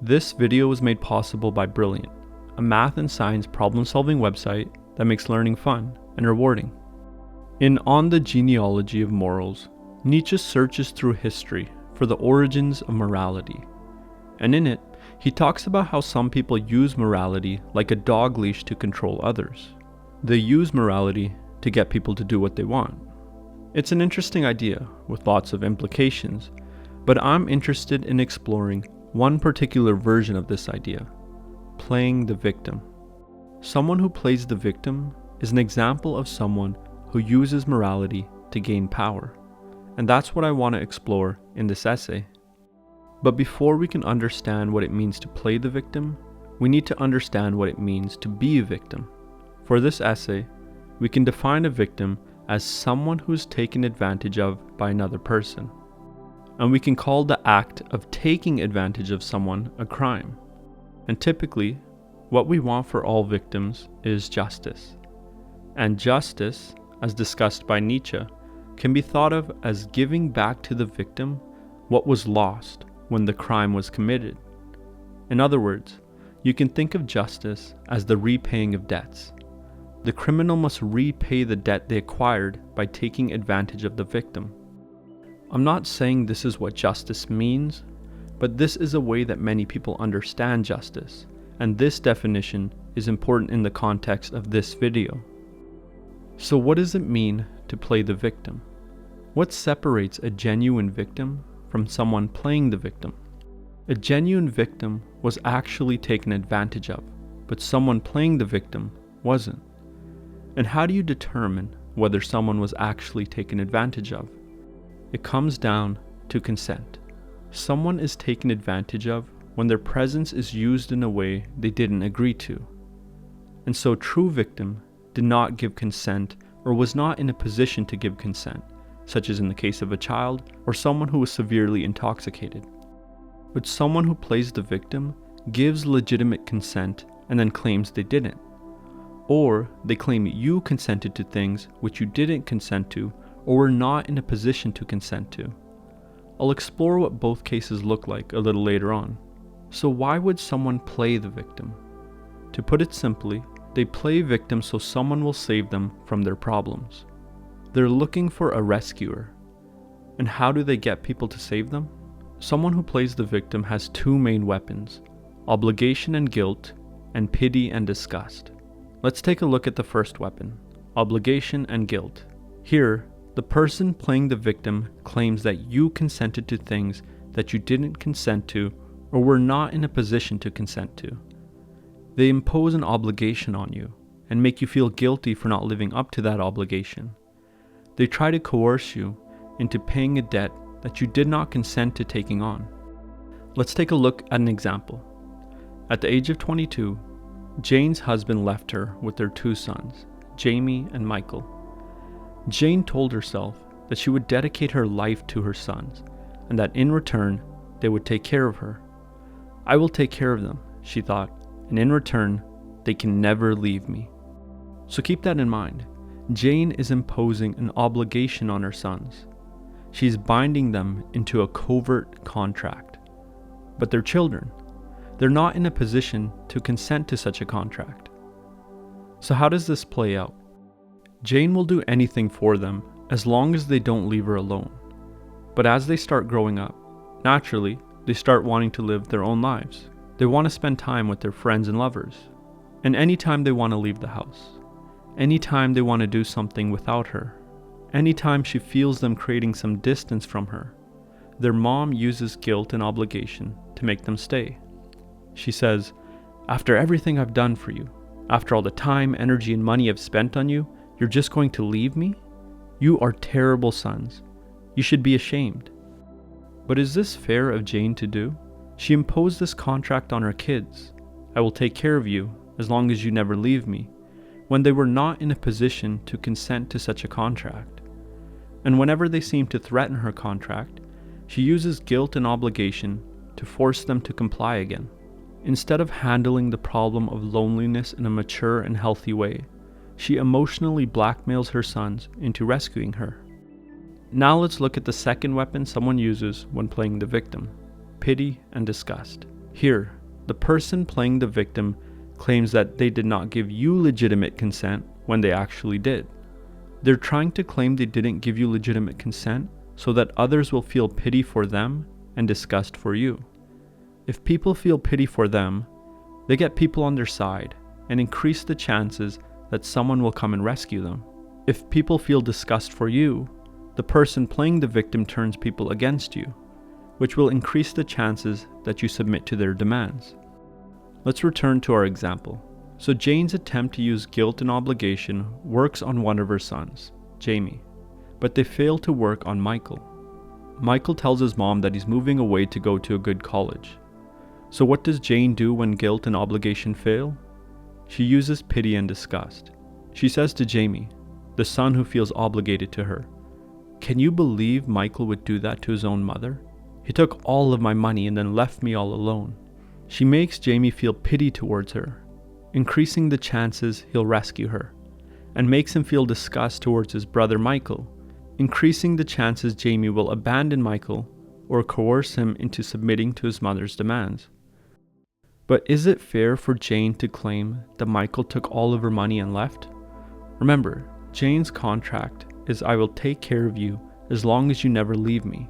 This video was made possible by Brilliant, a math and science problem-solving website that makes learning fun and rewarding. In On the Genealogy of Morals, Nietzsche searches through history for the origins of morality. And in it, he talks about how some people use morality like a dog leash to control others. They use morality to get people to do what they want. It's an interesting idea with lots of implications, but I'm interested in exploring one particular version of this idea: playing the victim. Someone who plays the victim is an example of someone who uses morality to gain power. And that's what I want to explore in this essay. But before we can understand what it means to play the victim, we need to understand what it means to be a victim. For this essay, we can define a victim as someone who is taken advantage of by another person. And we can call the act of taking advantage of someone a crime. And typically, what we want for all victims is justice. And justice, as discussed by Nietzsche, can be thought of as giving back to the victim what was lost when the crime was committed. In other words, you can think of justice as the repaying of debts. The criminal must repay the debt they acquired by taking advantage of the victim. I'm not saying this is what justice means, but this is a way that many people understand justice, and this definition is important in the context of this video. So what does it mean to play the victim? What separates a genuine victim from someone playing the victim? A genuine victim was actually taken advantage of, but someone playing the victim wasn't. And how do you determine whether someone was actually taken advantage of? It comes down to consent. Someone is taken advantage of when their presence is used in a way they didn't agree to. And so true victim did not give consent or was not in a position to give consent, such as in the case of a child or someone who was severely intoxicated. But someone who plays the victim gives legitimate consent and then claims they didn't. Or they claim you consented to things which you didn't consent to or were not in a position to consent to. I'll explore what both cases look like a little later on. So why would someone play the victim? To put it simply, they play victim so someone will save them from their problems. They're looking for a rescuer. And how do they get people to save them? Someone who plays the victim has two main weapons: obligation and guilt, and pity and disgust. Let's take a look at the first weapon, obligation and guilt. Here, the person playing the victim claims that you consented to things that you didn't consent to or were not in a position to consent to. They impose an obligation on you and make you feel guilty for not living up to that obligation. They try to coerce you into paying a debt that you did not consent to taking on. Let's take a look at an example. At the age of 22, Jane's husband left her with their two sons, Jamie and Michael. Jane told herself that she would dedicate her life to her sons, and that in return, they would take care of her. I will take care of them, she thought, and in return, they can never leave me. So keep that in mind. Jane is imposing an obligation on her sons. She's binding them into a covert contract. But they're children. They're not in a position to consent to such a contract. So how does this play out? Jane will do anything for them as long as they don't leave her alone. But as they start growing up, naturally, they start wanting to live their own lives. They want to spend time with their friends and lovers. And anytime they want to leave the house, anytime they want to do something without her, anytime she feels them creating some distance from her, their mom uses guilt and obligation to make them stay. She says, "After everything I've done for you, after all the time, energy, and money I've spent on you, you're just going to leave me? You are terrible sons. You should be ashamed." But is this fair of Jane to do? She imposed this contract on her kids. I will take care of you as long as you never leave me, when they were not in a position to consent to such a contract. And whenever they seem to threaten her contract, she uses guilt and obligation to force them to comply again. Instead of handling the problem of loneliness in a mature and healthy way, she emotionally blackmails her sons into rescuing her. Now let's look at the second weapon someone uses when playing the victim: pity and disgust. Here, the person playing the victim claims that they did not give you legitimate consent when they actually did. They're trying to claim they didn't give you legitimate consent so that others will feel pity for them and disgust for you. If people feel pity for them, they get people on their side and increase the chances that someone will come and rescue them. If people feel disgust for you, the person playing the victim turns people against you, which will increase the chances that you submit to their demands. Let's return to our example. So Jane's attempt to use guilt and obligation works on one of her sons, Jamie, but they fail to work on Michael. Michael tells his mom that he's moving away to go to a good college. So what does Jane do when guilt and obligation fail? She uses pity and disgust. She says to Jamie, the son who feels obligated to her, "Can you believe Michael would do that to his own mother? He took all of my money and then left me all alone." She makes Jamie feel pity towards her, increasing the chances he'll rescue her, and makes him feel disgust towards his brother Michael, increasing the chances Jamie will abandon Michael or coerce him into submitting to his mother's demands. But is it fair for Jane to claim that Michael took all of her money and left? Remember, Jane's contract is "I will take care of you as long as you never leave me."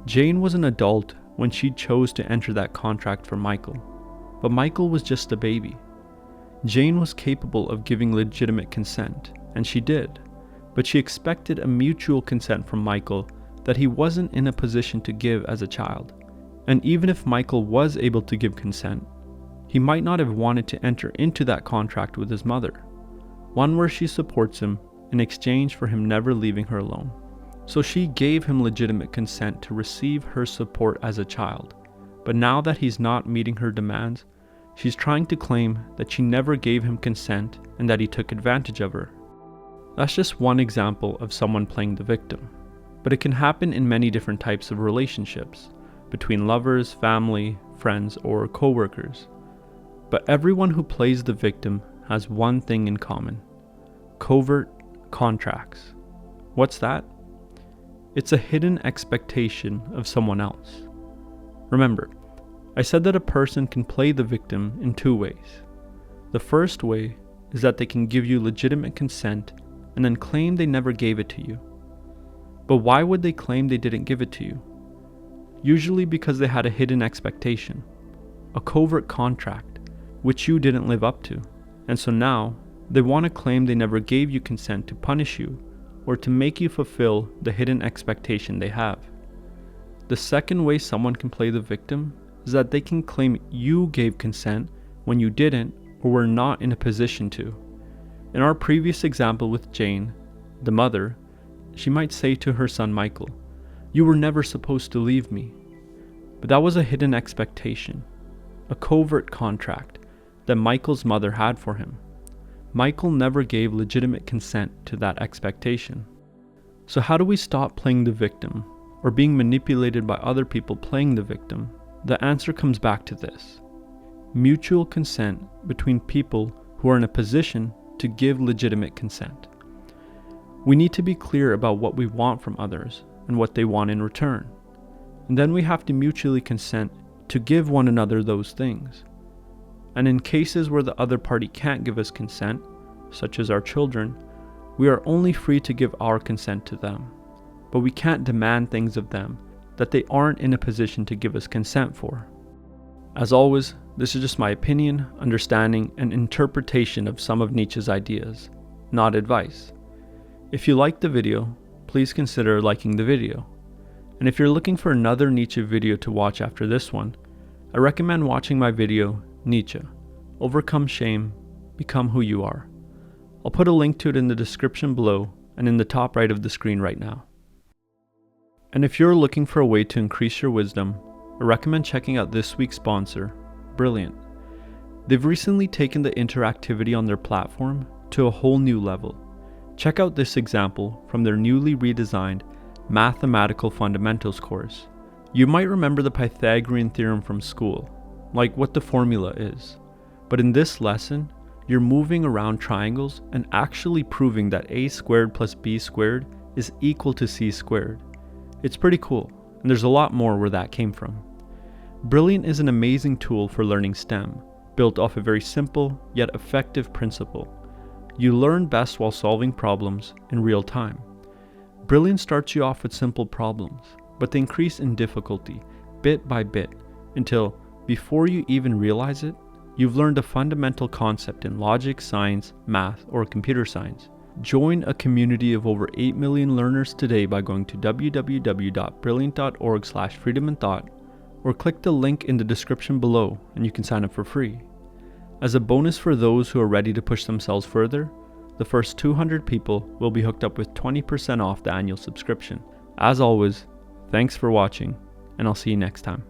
Jane was an adult when she chose to enter that contract for Michael, but Michael was just a baby. Jane was capable of giving legitimate consent, and she did, but she expected a mutual consent from Michael that he wasn't in a position to give as a child. And even if Michael was able to give consent, he might not have wanted to enter into that contract with his mother, one where she supports him in exchange for him never leaving her alone. So she gave him legitimate consent to receive her support as a child, but now that he's not meeting her demands, she's trying to claim that she never gave him consent and that he took advantage of her. That's just one example of someone playing the victim, but it can happen in many different types of relationships, between lovers, family, friends, or co-workers. But everyone who plays the victim has one thing in common: covert contracts. What's that? It's a hidden expectation of someone else. Remember, I said that a person can play the victim in two ways. The first way is that they can give you legitimate consent and then claim they never gave it to you. But why would they claim they didn't give it to you? Usually because they had a hidden expectation, a covert contract, which you didn't live up to. And so now, they want to claim they never gave you consent to punish you or to make you fulfill the hidden expectation they have. The second way someone can play the victim is that they can claim you gave consent when you didn't or were not in a position to. In our previous example with Jane, the mother, she might say to her son Michael, "You were never supposed to leave me." But that was a hidden expectation, a covert contract that Michael's mother had for him. Michael never gave legitimate consent to that expectation. So how do we stop playing the victim or being manipulated by other people playing the victim? The answer comes back to this: mutual consent between people who are in a position to give legitimate consent. We need to be clear about what we want from others and what they want in return. And then we have to mutually consent to give one another those things. And in cases where the other party can't give us consent, such as our children, we are only free to give our consent to them. But we can't demand things of them that they aren't in a position to give us consent for. As always, this is just my opinion, understanding, and interpretation of some of Nietzsche's ideas, not advice. If you liked the video, please consider liking the video. And if you're looking for another Nietzsche video to watch after this one, I recommend watching my video, Nietzsche, Overcome Shame, Become Who You Are. I'll put a link to it in the description below and in the top right of the screen right now. And if you're looking for a way to increase your wisdom, I recommend checking out this week's sponsor, Brilliant. They've recently taken the interactivity on their platform to a whole new level. Check out this example from their newly redesigned Mathematical Fundamentals course. You might remember the Pythagorean theorem from school, like what the formula is. But in this lesson, you're moving around triangles and actually proving that a squared plus b squared is equal to c squared. It's pretty cool, and there's a lot more where that came from. Brilliant is an amazing tool for learning STEM, built off a very simple yet effective principle. You learn best while solving problems in real time. Brilliant starts you off with simple problems, but they increase in difficulty bit by bit until, before you even realize it, you've learned a fundamental concept in logic, science, math, or computer science. Join a community of over 8 million learners today by going to www.brilliant.org/freedominthought or click the link in the description below and you can sign up for free. As a bonus for those who are ready to push themselves further, the first 200 people will be hooked up with 20% off the annual subscription. As always, thanks for watching, and I'll see you next time.